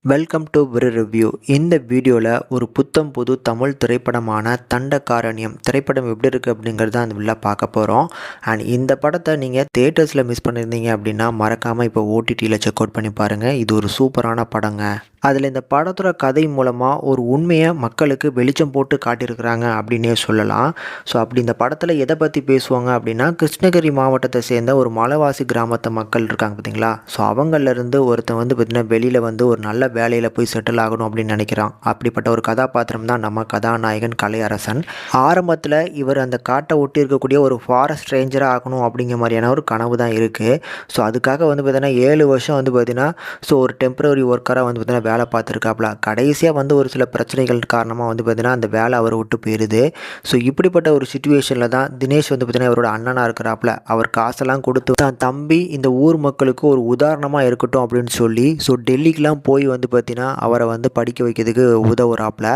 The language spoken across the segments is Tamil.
வெல்கம் டு விரு ரிவ்யூ. இந்த வீடியோவில் ஒரு புத்தம் புது தமிழ் திரைப்படமான தண்டகாரண்யம் திரைப்படம் எப்படி இருக்குது அப்படிங்கிறத அந்த வீடியோவில் பார்க்க போகிறோம். அண்ட் இந்த படத்தை நீங்கள் தேட்டர்ஸில் மிஸ் பண்ணியிருந்தீங்க அப்படின்னா மறக்காமல் இப்போ ஓடிடியில் செக் அவுட் பண்ணி பாருங்கள். இது ஒரு சூப்பரான படங்க. அதில் இந்த படத்தோட கதை மூலமாக ஒரு உண்மையை மக்களுக்கு வெளிச்சம் போட்டு காட்டியிருக்கிறாங்க அப்படின்னே சொல்லலாம். ஸோ அப்படி இந்த படத்தில் எதை பற்றி பேசுவாங்க அப்படின்னா, கிருஷ்ணகிரி மாவட்டத்தை சேர்ந்த ஒரு மலைவாசி கிராமத்து மக்கள் இருக்காங்க பார்த்தீங்களா. ஸோ அவங்களிருந்து ஒருத்தன் பார்த்திங்கன்னா வெளியில் ஒரு நல்ல வேலையில் போய் செட்டில் ஆகணும் அப்படின்னு நினைக்கிறான். அப்படிப்பட்ட ஒரு கதாபாத்திரம் தான் நம்ம கதாநாயகன் கலையரசன். ஆரம்பத்தில் இவர் அந்த காட்டை ஒட்டி இருக்கக்கூடிய ஒரு ஃபாரஸ்ட் ரேஞ்சராக ஆகணும் அப்படிங்கிற மாதிரியான ஒரு கனவு தான் இருக்குது. ஸோ அதுக்காக பார்த்திங்கன்னா 7 வருஷம் பார்த்திங்கன்னா ஒரு டெம்பரரி ஒர்க்கராக பார்த்திங்கன்னா வேலை பார்த்துருக்காப்புல. கடைசியாக ஒரு சில பிரச்சனைகள் காரணமாக பார்த்திங்கன்னா அந்த வேலை அவரை விட்டு போயிடுது. ஸோ இப்படிப்பட்ட ஒரு சுச்சுவேஷனில் தான் தினேஷ் பார்த்திங்கன்னா இவரோட அண்ணனாக இருக்கிறாப்புல. அவர் காசெல்லாம் கொடுத்து தான் தம்பி இந்த ஊர் மக்களுக்கு ஒரு உதாரணமாக இருக்கட்டும் அப்படின்னு சொல்லி டெல்லிக்கெலாம் போய் பார்த்திங்கன்னா அவரை படிக்க வைக்கிறதுக்கு உதவுறாப்புல.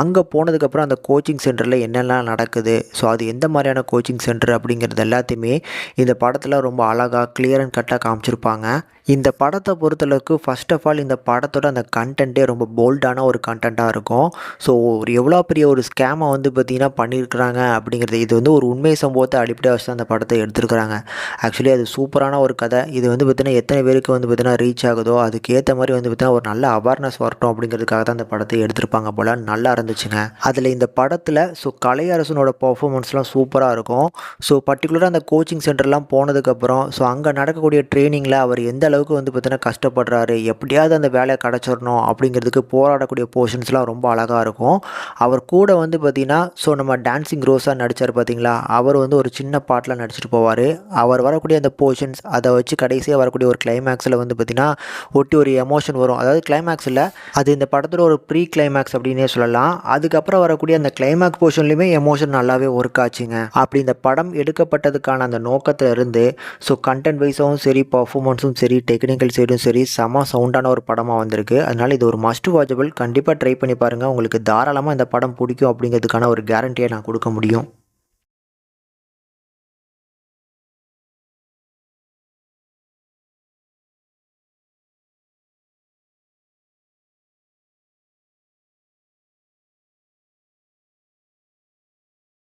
அங்கே போனதுக்கப்புறம் அந்த கோச்சிங் சென்டரில் என்னெல்லாம் நடக்குது, ஸோ அது எந்த மாதிரியான கோச்சிங் சென்டர் அப்படிங்கிறது எல்லாத்தையுமே இந்த படத்தில் ரொம்ப அழகாக கிளியர் அண்ட் கட்டாக காமிச்சிருப்பாங்க. இந்த படத்தை பொறுத்தளவுக்கு ஃபர்ஸ்ட் ஆஃப் ஆல் இந்த படத்தோட அந்த கண்டென்ட்டே ரொம்ப போல்டான ஒரு கண்டென்ட்டாக இருக்கும். ஸோ ஒரு எவ்வளோ பெரிய ஒரு ஸ்கேமை பார்த்திங்கன்னா பண்ணியிருக்கிறாங்க அப்படிங்கிறது, இது ஒரு உண்மை சம்பவத்தை அடிப்படையாக வச்சு தான் அந்த படத்தை எடுத்துருக்குறாங்க. ஆக்சுவலி அது சூப்பரான ஒரு கதை. இது பார்த்திங்கன்னா எத்தனை பேருக்கு பார்த்திங்கன்னா ரீச் ஆகுதோ அதுக்கேற்ற மாதிரி பார்த்திங்கன்னா ஒரு நல்ல அவேர்னஸ் வரட்டும் அப்படிங்கிறதுக்காக தான் அந்த படத்தை எடுத்திருப்பாங்க போல். நல்லா இருந்துச்சுங்க. அதில் இந்த படத்தில் கலையரசனோட பர்ஃபார்மன்ஸ்லாம் சூப்பராக இருக்கும். ஸோ பர்டிகுலராக அந்த கோச்சிங் சென்டர்லாம் போனதுக்கப்புறம் அங்கே நடக்கக்கூடிய ட்ரைனிங்கில் அவர் எந்த அளவுக்கு பார்த்திங்கன்னா கஷ்டப்படுறாரு, எப்படியாவது அந்த வேலையை கிடச்சிடணும் அப்படிங்கிறதுக்கு போராடக்கூடிய போர்ஷன்ஸ்லாம் ரொம்ப அழகாக இருக்கும். அவர் கூட பார்த்திங்கன்னா நம்ம டான்சிங் ரோஸாக நடித்தார் பார்த்தீங்களா, அவர் ஒரு சின்ன பாட்டில் நடிச்சிட்டு போவார். அவர் வரக்கூடிய அந்த போர்ஷன்ஸ் அதை வச்சு கடைசியாக வரக்கூடிய ஒரு கிளைமேக்ஸில் பார்த்திங்கன்னா ஒட்டி ஒரு எமோஷன் வரும். அதாவது கிளைமேக்ஸில் அது இந்த படத்தோட ஒரு ப்ரீ கிளைமேக்ஸ் அப்படின்னே சொல்லலாம். அதுக்கப்புறம் வரக்கூடிய அந்த கிளைமேக்ஸ் போர்ஷன்லையுமே எமோஷன் நல்லாவே ஒர்க் ஆச்சுங்க. அப்படி இந்த படம் எடுக்கப்பட்டதுக்கான அந்த நோக்கத்தில் இருந்து கண்டென்ட் வைஸாகவும் சரி, பர்ஃபார்மன்ஸும் சரி, டெக்னிக்கல் சைடும் சரி செம சவுண்டான ஒரு படமாக வந்திருக்கு. அதனால் இது ஒரு மஸ்ட் வாட்சபிள். கண்டிப்பாக ட்ரை பண்ணி பாருங்கள். உங்களுக்கு தாராளமாக இந்த படம் பிடிக்கும் அப்படிங்கிறதுக்கான ஒரு கேரண்டியை நான் கொடுக்க முடியும்.